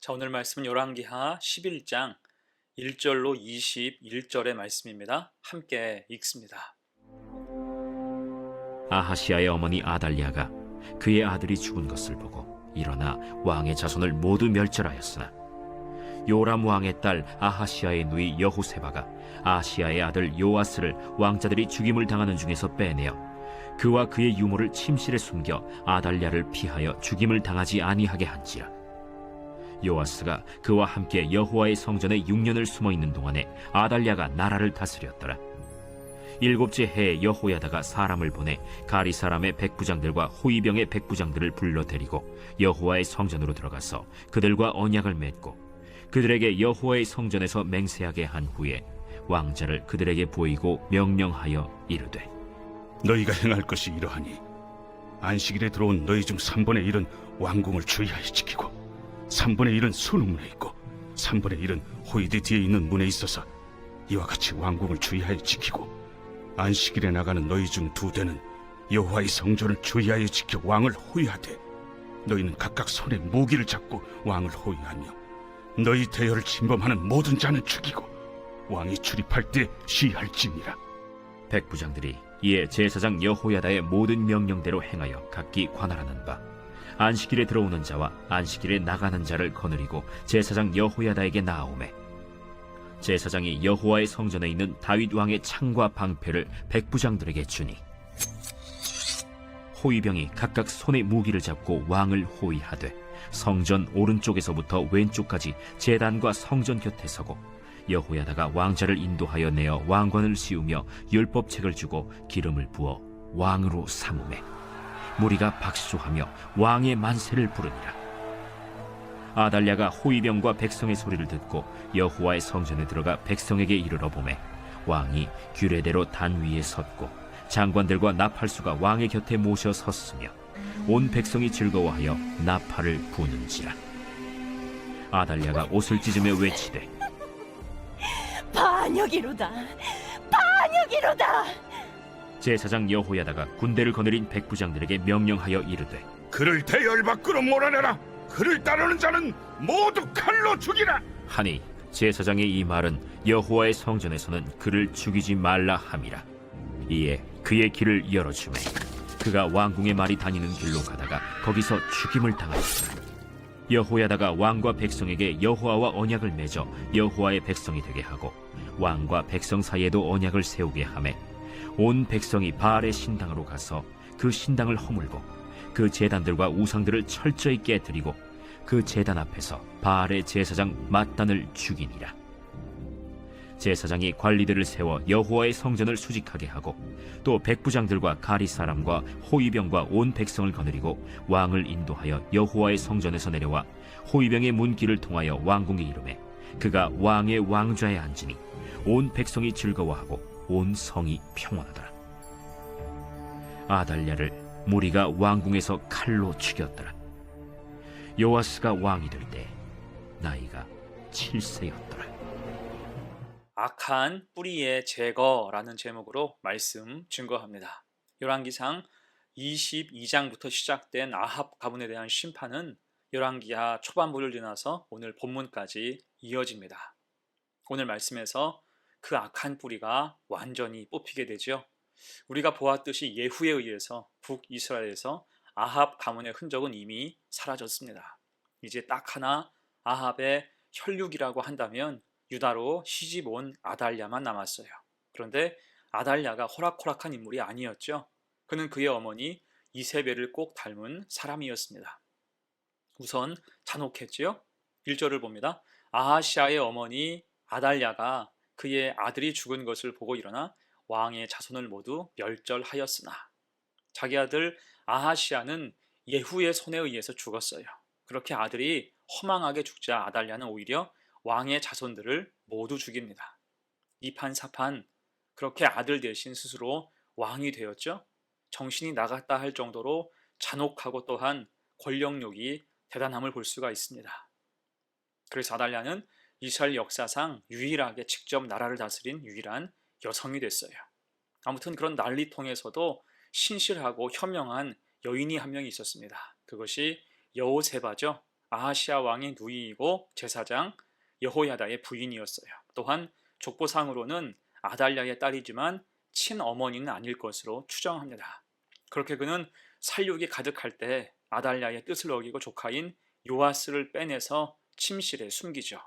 자, 오늘 말씀은 열왕기하 11장 1절로 21절의 말씀입니다. 함께 읽습니다. 아하시아의 어머니 아달랴가 그의 아들이 죽은 것을 보고 일어나 왕의 자손을 모두 멸절하였으나 요람 왕의 딸 아하시아의 누이 여호세바가 아하시아의 아들 요아스를 왕자들이 죽임을 당하는 중에서 빼내어 그와 그의 유모를 침실에 숨겨 아달랴를 피하여 죽임을 당하지 아니하게 한지라. 요아스가 그와 함께 여호와의 성전에 6년을 숨어있는 동안에 아달랴가 나라를 다스렸더라. 7째 해에 여호야다가 사람을 보내 가리 사람의 백부장들과 호위병의 백부장들을 불러 데리고 여호와의 성전으로 들어가서 그들과 언약을 맺고 그들에게 여호와의 성전에서 맹세하게 한 후에 왕자를 그들에게 보이고 명령하여 이르되, 너희가 행할 것이 이러하니 안식일에 들어온 너희 중 3분의 1은 왕궁을 주의하여 지키고 3분의 1은 수능문에 있고 3분의 1은 호위대 뒤에 있는 문에 있어서 이와 같이 왕궁을 주의하여 지키고 안식일에 나가는 너희 중 2대는 여호와의 성전을 주의하여 지켜 왕을 호위하되 너희는 각각 손에 무기를 잡고 왕을 호위하며 너희 대열을 침범하는 모든 자는 죽이고 왕이 출입할 때 시할지니라. 백부장들이 이에 제사장 여호야다의 모든 명령대로 행하여 각기 관할하는 바 안식일에 들어오는 자와 안식일에 나가는 자를 거느리고 제사장 여호야다에게 나아오매 제사장이 여호와의 성전에 있는 다윗 왕의 창과 방패를 백부장들에게 주니 호위병이 각각 손에 무기를 잡고 왕을 호위하되 성전 오른쪽에서부터 왼쪽까지 제단과 성전 곁에 서고 여호야다가 왕자를 인도하여 내어 왕관을 씌우며 율법책을 주고 기름을 부어 왕으로 삼으매 무리가 박수하며 왕의 만세를 부르니라. 아달랴가 호위병과 백성의 소리를 듣고 여호와의 성전에 들어가 백성에게 이르러 보매 왕이 규례대로 단 위에 섰고 장관들과 나팔수가 왕의 곁에 모셔 섰으며 온 백성이 즐거워하여 나팔을 부는지라. 아달랴가 옷을 찢으며 외치되, 반역이로다, 반역이로다. 제사장 여호야다가 군대를 거느린 백부장들에게 명령하여 이르되, 그를 대열 밖으로 몰아내라. 그를 따르는 자는 모두 칼로 죽이라. 하니 제사장의 이 말은 여호와의 성전에서는 그를 죽이지 말라 함이라. 이에 그의 길을 열어주매 그가 왕궁의 말이 다니는 길로 가다가 거기서 죽임을 당하였으나 여호야다가 왕과 백성에게 여호와와 언약을 맺어 여호와의 백성이 되게 하고 왕과 백성 사이에도 언약을 세우게 하매 온 백성이 바알의 신당으로 가서 그 신당을 허물고 그 제단들과 우상들을 철저히 깨뜨리고 그 제단 앞에서 바알의 제사장 mat단을 죽이니라. 제사장이 관리들을 세워 여호와의 성전을 수직하게 하고 또 백부장들과 가리 사람과 호위병과 온 백성을 거느리고 왕을 인도하여 여호와의 성전에서 내려와 호위병의 문길을 통하여 왕궁에 이르매 그가 왕의 왕좌에 앉으니 온 백성이 즐거워하고 온 성이 평안하더라. 아달랴를 무리가 왕궁에서 칼로 죽였더라. 요아스가 왕이 될 때 나이가 7세였더라. 악한 뿌리의 제거라는 제목으로 말씀 증거합니다. 열왕기상 22장부터 시작된 아합 가문에 대한 심판은 열왕기하 초반부를 지나서 오늘 본문까지 이어집니다. 오늘 말씀에서 그 악한 뿌리가 완전히 뽑히게 되죠. 우리가 보았듯이 예후에 의해서 북이스라엘에서 아합 가문의 흔적은 이미 사라졌습니다. 이제 딱 하나 아합의 혈육이라고 한다면 유다로 시집 온 아달랴만 남았어요. 그런데 아달랴가 호락호락한 인물이 아니었죠. 그는 그의 어머니 이세벨을 꼭 닮은 사람이었습니다. 우선 잔혹했지요. 1절을 봅니다. 아하시아의 어머니 아달랴가 그의 아들이 죽은 것을 보고 일어나 왕의 자손을 모두 멸절하였으나 자기 아들 아하시아는 예후의 손에 의해서 죽었어요. 그렇게 아들이 허망하게 죽자 아달랴는 오히려 왕의 자손들을 모두 죽입니다. 이판사판 그렇게 아들 대신 스스로 왕이 되었죠. 정신이 나갔다 할 정도로 잔혹하고 또한 권력욕이 대단함을 볼 수가 있습니다. 그래서 아달랴는 이스라엘 역사상 유일하게 직접 나라를 다스린 유일한 여성이 됐어요. 아무튼 그런 난리통에서도 신실하고 현명한 여인이 한 명이 있었습니다. 그것이 여호세바죠. 아하시아 왕의 누이이고 제사장 여호야다의 부인이었어요. 또한 족보상으로는 아달랴의 딸이지만 친어머니는 아닐 것으로 추정합니다. 그렇게 그는 살육이 가득할 때 아달랴의 뜻을 어기고 조카인 요아스를 빼내서 침실에 숨기죠.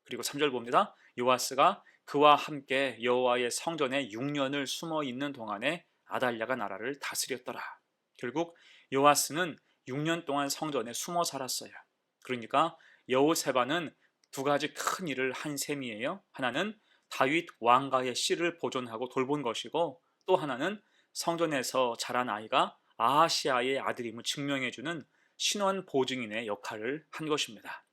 그리고 3절 봅니다. 요아스가 그와 함께 여호와의 성전에 6년을 숨어 있는 동안에 아달랴가 나라를 다스렸더라. 결국 요아스는 6년 동안 성전에 숨어 살았어요. 그러니까 여호세바는 두 가지 큰 일을 한 셈이에요. 하나는 다윗 왕가의 씨를 보존하고 돌본 것이고, 또 하나는 성전에서 자란 아이가 아하시아의 아들임을 증명해주는 신원 보증인의 역할을 한 것입니다.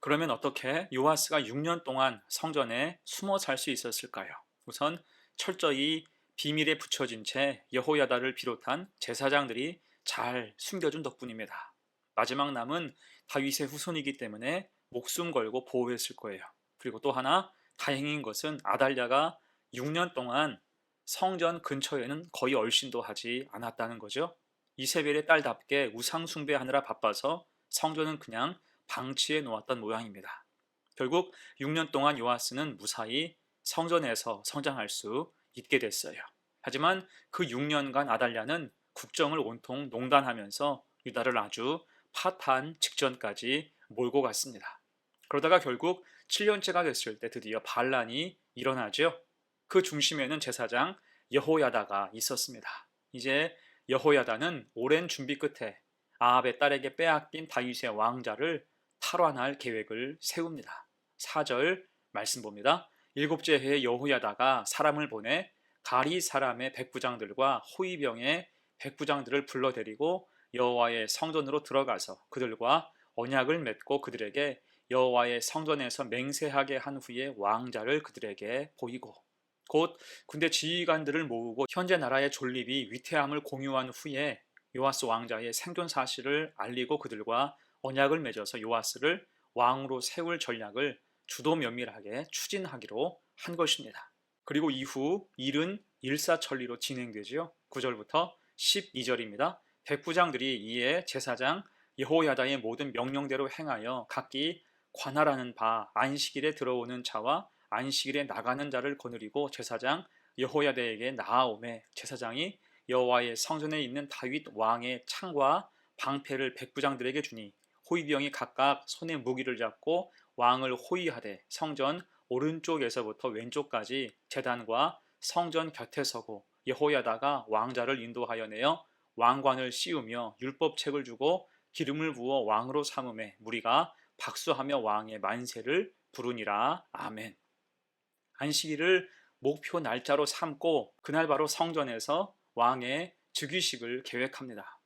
그러면 어떻게 요아스가 6년 동안 성전에 숨어 살 수 있었을까요? 우선 철저히 비밀에 붙여진 채 여호야다를 비롯한 제사장들이 잘 숨겨준 덕분입니다. 마지막 남은 다윗의 후손이기 때문에 목숨 걸고 보호했을 거예요. 그리고 또 하나 다행인 것은 아달랴가 6년 동안 성전 근처에는 거의 얼씬도 하지 않았다는 거죠. 이세벨의 딸답게 우상 숭배하느라 바빠서 성전은 그냥 방치해 놓았던 모양입니다. 결국 6년 동안 요아스는 무사히 성전에서 성장할 수 있게 됐어요. 하지만 그 6년간 아달랴는 국정을 온통 농단하면서 유다를 아주 파탄 직전까지 몰고 갔습니다. 그러다가 결국 7년째가 됐을 때 드디어 반란이 일어나죠. 그 중심에는 제사장 여호야다가 있었습니다. 이제 여호야다는 오랜 준비 끝에 아합의 딸에게 빼앗긴 다윗의 왕자를 탈환할 계획을 세웁니다. 4절 말씀 봅니다. 일곱째 해에 여호야다가 사람을 보내 가리 사람의 백부장들과 호위병의 백부장들을 불러들이고 여호와의 성전으로 들어가서 그들과 언약을 맺고 그들에게 여호와의 성전에서 맹세하게 한 후에 왕자를 그들에게 보이고, 곧 군대 지휘관들을 모으고 현재 나라의 존립이 위태함을 공유한 후에 요아스 왕자의 생존 사실을 알리고 그들과 언약을 맺어서 요아스를 왕으로 세울 전략을 주도 면밀하게 추진하기로 한 것입니다. 그리고 이후 일은 일사천리로 진행되지요. 9절부터 12절입니다. 백부장들이 이에 제사장 여호야다의 모든 명령대로 행하여 각기 관할하는 바 안식일에 들어오는 자와 안식일에 나가는 자를 거느리고 제사장 여호야다에게 나아오매 제사장이 여호와의 성전에 있는 다윗 왕의 창과 방패를 백부장들에게 주니 호위병이 각각 손에 무기를 잡고 왕을 호위하되 성전 오른쪽에서부터 왼쪽까지 제단과 성전 곁에 서고 여호야다가 왕자를 인도하여 내어 왕관을 씌우며 율법책을 주고 기름을 부어 왕으로 삼음에 무리가 박수하며 왕의 만세를 부르니라. 아멘. 안식일을 목표 날짜로 삼고 그날 바로 성전에서 왕의 즉위식을 계획합니다.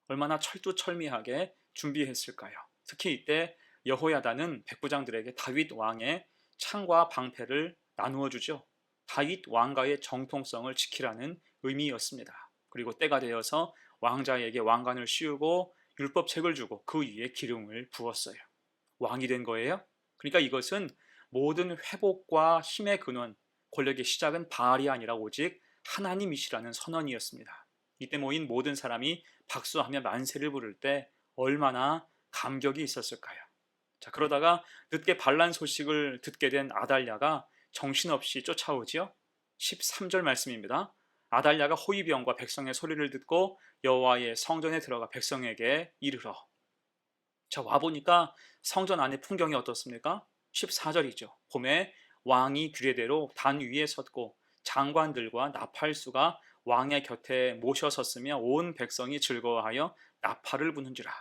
얼마나 철두철미하게 준비했을까요? 특히 이때 여호야다는 백부장들에게 다윗 왕의 창과 방패를 나누어 주죠. 다윗 왕가의 정통성을 지키라는 의미였습니다. 그리고 때가 되어서 왕자에게 왕관을 씌우고 율법책을 주고 그 위에 기름을 부었어요. 왕이 된 거예요. 그러니까 이것은 모든 회복과 힘의 근원, 권력의 시작은 바알이 아니라 오직 하나님이시라는 선언이었습니다. 이때 모인 모든 사람이 박수하며 만세를 부를 때 얼마나 감격이 있었을까요? 자, 그러다가 늦게 반란 소식을 듣게 된 아달랴가 정신없이 쫓아오지요. 13절 말씀입니다. 아달랴가 호위병과 백성의 소리를 듣고 여호와의 성전에 들어가 백성에게 이르러. 자, 와보니까 성전 안의 풍경이 어떻습니까? 14절이죠. 봄에 왕이 규례대로 단 위에 섰고 장관들과 나팔수가 왕의 곁에 모셔섰으며 온 백성이 즐거워하여 나팔을 부는지라.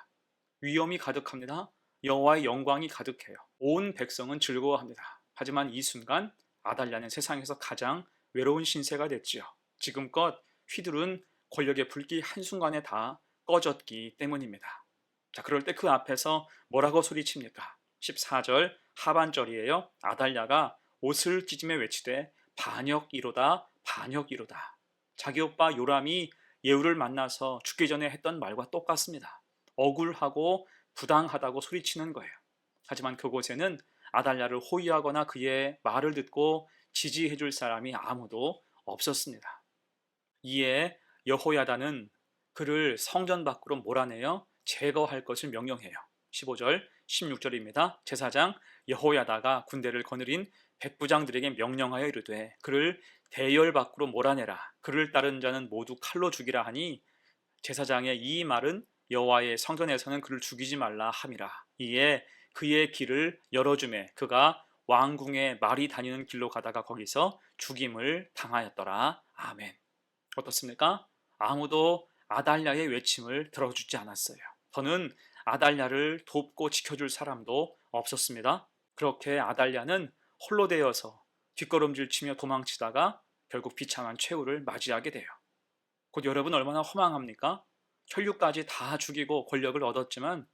위엄이 가득합니다. 여호와의 영광이 가득해요. 온 백성은 즐거워합니다. 하지만 이 순간 아달랴는 세상에서 가장 외로운 신세가 됐지요. 지금껏 휘두른 권력의 불기 한순간에 다 꺼졌기 때문입니다. 자, 그럴 때 그 앞에서 뭐라고 소리칩니까? 14절 하반절이에요. 아달랴가 옷을 찢으며 외치되 반역이로다 반역이로다. 자기 오빠 요람이 예후를 만나서 죽기 전에 했던 말과 똑같습니다. 억울하고 부당하다고 소리치는 거예요. 하지만 그곳에는 아달랴를 호위하거나 그의 말을 듣고 지지해 줄 사람이 아무도 없었습니다. 이에 여호야다는 그를 성전 밖으로 몰아내어 제거할 것을 명령해요. 15절, 16절입니다. 제사장 여호야다가 군대를 거느린 백부장들에게 명령하여 이르되 그를 대열 밖으로 몰아내라. 그를 따른 자는 모두 칼로 죽이라 하니 제사장의 이 말은 여호와의 성전에서는 그를 죽이지 말라 함이라. 이에 그의 길을 열어주매 그가 왕궁에 말이 다니는 길로 가다가 거기서 죽임을 당하였더라. 아멘. 어떻습니까? 아무도 아달랴의 외침을 들어주지 않았어요. 더는 아달랴를 돕고 지켜줄 사람도 없었습니다. 그렇게 아달랴는 홀로 되어서 뒷걸음질 치며 도망치다가 결국 비참한 최후를 맞이하게 돼요. 곧 여러분 얼마나 허망합니까? 혈육까지 다 죽이고 권력을 얻었지만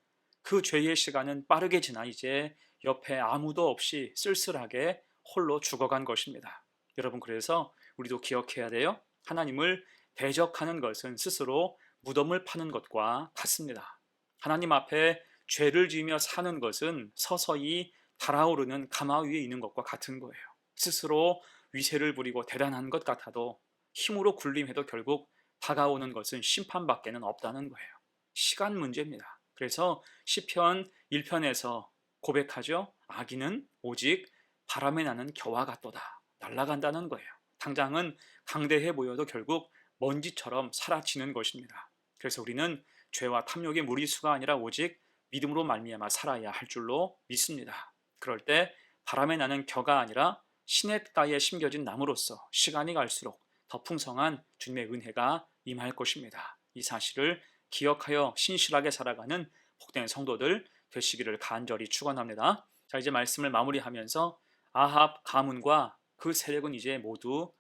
그 죄의 시간은 빠르게 지나 이제 옆에 아무도 없이 쓸쓸하게 홀로 죽어간 것입니다. 여러분, 그래서 우리도 기억해야 돼요. 하나님을 대적하는 것은 스스로 무덤을 파는 것과 같습니다. 하나님 앞에 죄를 지으며 사는 것은 서서히 달아오르는 가마 위에 있는 것과 같은 거예요. 스스로 위세를 부리고 대단한 것 같아도 힘으로 군림해도 결국 다가오는 것은 심판밖에는 없다는 거예요. 시간 문제입니다. 그래서 시편 1편에서 고백하죠. 악인은 오직 바람에 나는 겨와 같도다. 날아간다는 거예요. 당장은 강대해 보여도 결국 먼지처럼 사라지는 것입니다. 그래서 우리는 죄와 탐욕의 무리수가 아니라 오직 믿음으로 말미암아 살아야 할 줄로 믿습니다. 그럴 때 바람에 나는 겨가 아니라 시냇가에 심겨진 나무로서 시간이 갈수록 더 풍성한 주님의 은혜가 임할 것입니다. 이 사실을 기억하여 신실하게 살아가는 복된 성도들 되시기를 간절히 축원합니다. 자, 이제 말씀을 마무리하면서 아합 가문과 그 세력은 이제 모두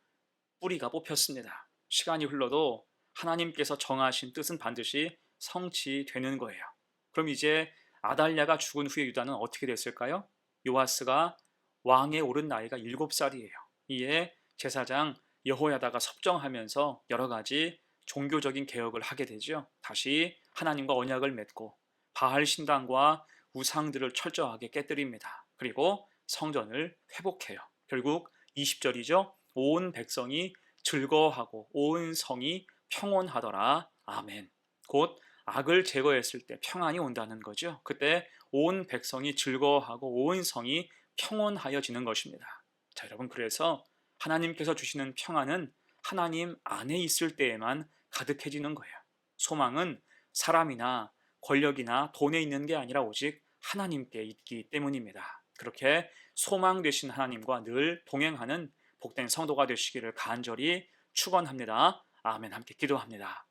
뿌리가 뽑혔습니다. 시간이 흘러도 하나님께서 정하신 뜻은 반드시 성취되는 거예요. 그럼 이제 아달랴가 죽은 후에 유다는 어떻게 됐을까요? 요아스가 왕에 오른 나이가 7살이에요. 이에 제사장 여호야다가 섭정하면서 여러 가지 종교적인 개혁을 하게 되죠. 다시 하나님과 언약을 맺고 바알 신당과 우상들을 철저하게 깨뜨립니다. 그리고 성전을 회복해요. 결국 20절이죠. 온 백성이 즐거워하고 온 성이 평온하더라. 아멘. 곧 악을 제거했을 때 평안이 온다는 거죠. 그때 온 백성이 즐거워하고 온 성이 평온하여지는 것입니다. 자, 여러분, 그래서 하나님께서 주시는 평안은 하나님 안에 있을 때에만 가득해지는 거예요. 소망은 사람이나 권력이나 돈에 있는 게 아니라 오직 하나님께 있기 때문입니다. 그렇게 소망 되신 하나님과 늘 동행하는 복된 성도가 되시기를 간절히 축원합니다. 아멘. 함께 기도합니다.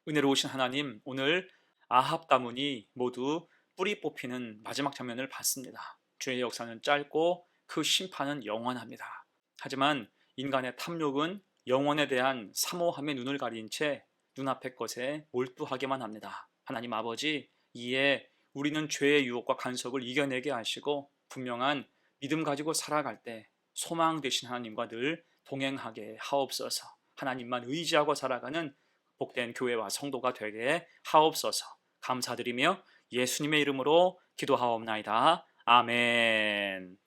은혜로우신 하나님, 오늘 아합 가문이 모두 뿌리 뽑히는 마지막 장면을 봤습니다. 주의 역사는 짧고 그 심판은 영원합니다. 하지만 인간의 탐욕은 영혼에 대한 사모함의 눈을 가린 채 눈앞의 것에 몰두하게만 합니다. 하나님 아버지, 이에 우리는 죄의 유혹과 간섭을 이겨내게 하시고 분명한 믿음 가지고 살아갈 때 소망 되신 하나님과 늘 동행하게 하옵소서. 하나님만 의지하고 살아가는 복된 교회와 성도가 되게 하옵소서. 감사드리며 예수님의 이름으로 기도하옵나이다. 아멘.